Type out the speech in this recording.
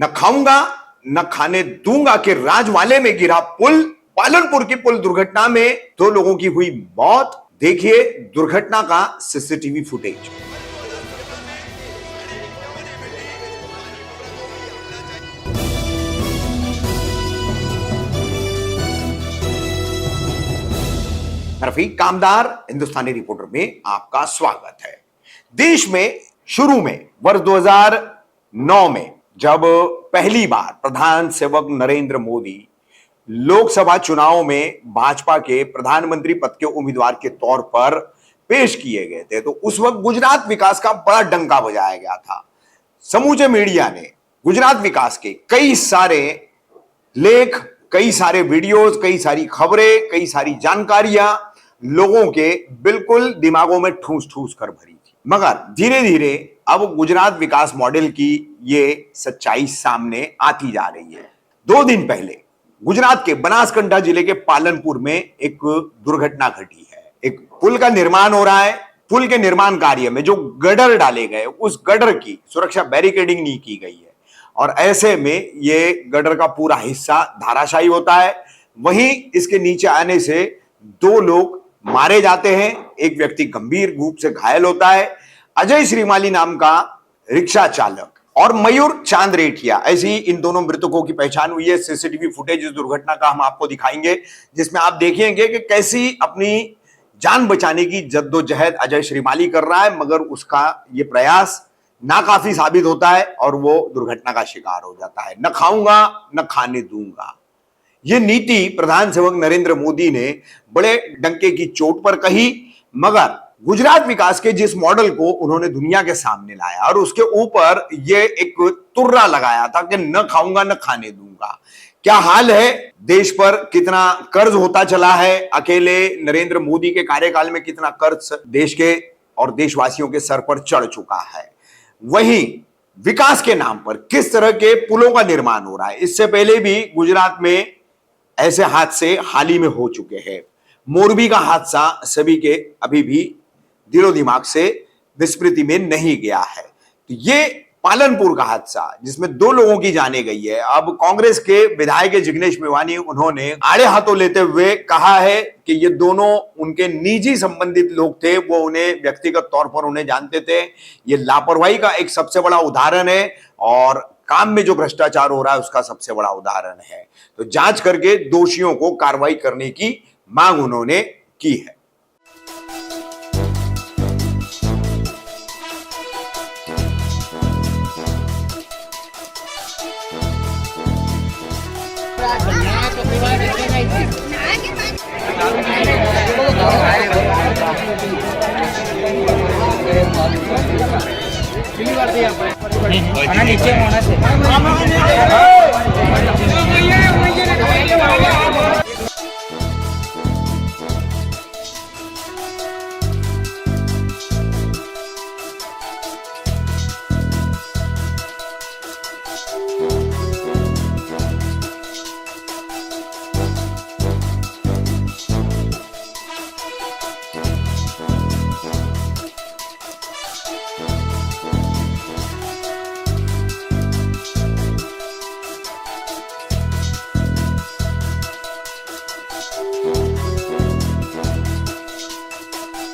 न खाऊंगा न खाने दूंगा के राजवाले में गिरा पुल। पालनपुर की पुल दुर्घटना में 2 लोगों की हुई मौत। देखिए दुर्घटना का सीसीटीवी फुटेज। रफीक कामदार हिंदुस्तानी रिपोर्टर में आपका स्वागत है। देश में शुरू में वर्ष 2009 में जब पहली बार प्रधान सेवक नरेंद्र मोदी लोकसभा चुनाव में भाजपा के प्रधानमंत्री पद के उम्मीदवार के तौर पर पेश किए गए थे, तो उस वक्त गुजरात विकास का बड़ा डंका बजाया गया था। समूचे मीडिया ने गुजरात विकास के कई सारे लेख, कई सारे वीडियोस, कई सारी खबरें, कई सारी जानकारियां लोगों के बिल्कुल दिमागों में ठूस ठूस कर भरी थी। मगर धीरे धीरे अब गुजरात विकास मॉडल की ये सच्चाई सामने आती जा रही है। 2 दिन पहले गुजरात के बनासकांठा जिले के पालनपुर में एक दुर्घटना घटी है। एक पुल का निर्माण हो रहा है। पुल के निर्माण कार्य में जो गडर डाले गए, उस गडर की सुरक्षा बैरिकेडिंग नहीं की गई है और ऐसे में ये गडर का पूरा हिस्सा धाराशायी होता है। वहीं इसके नीचे आने से 2 लोग मारे जाते हैं, एक व्यक्ति गंभीर रूप से घायल होता है। अजय श्रीमाली नाम का रिक्शा चालक और मयूर चांद रेठिया, ऐसी इन दोनों मृतकों की पहचान हुई है। सीसीटीवी फुटेज इस दुर्घटना का हम आपको दिखाएंगे, जिसमें आप देखेंगे कि कैसी अपनी जान बचाने की जद्दोजहद अजय श्रीमाली कर रहा है, मगर उसका ये प्रयास नाकाफी साबित होता है और वो दुर्घटना का शिकार हो जाता है। न खाऊंगा न खाने दूंगा, ये नीति प्रधान सेवक नरेंद्र मोदी ने बड़े डंके की चोट पर कही, मगर गुजरात विकास के जिस मॉडल को उन्होंने दुनिया के सामने लाया और उसके ऊपर ये एक तुर्रा लगाया था कि न खाऊंगा न खाने दूंगा। क्या हाल है, देश पर कितना कर्ज होता चला है, अकेले नरेंद्र मोदी के कार्यकाल में कितना कर्ज देश के और देशवासियों के सर पर चढ़ चुका है। वहीं विकास के नाम पर किस तरह के पुलों का निर्माण हो रहा है। इससे पहले भी गुजरात में ऐसे हादसे हाल ही में हो चुके हैं। मोरबी का हादसा सभी के अभी भी दिलो दिमाग से विस्मृति में नहीं गया है। तो ये पालनपुर का हादसा जिसमें 2 लोगों की जाने गई है। अब कांग्रेस के विधायक जिग्नेश मेवानी उन्होंने आड़े हाथों लेते हुए कहा है कि ये दोनों उनके निजी संबंधित लोग थे, वो उन्हें व्यक्तिगत तौर पर उन्हें जानते थे। ये लापरवाही का एक सबसे बड़ा उदाहरण है और काम में जो भ्रष्टाचार हो रहा है उसका सबसे बड़ा उदाहरण है। तो जांच करके दोषियों को कार्रवाई करने की मांग उन्होंने की है। नीचे होना से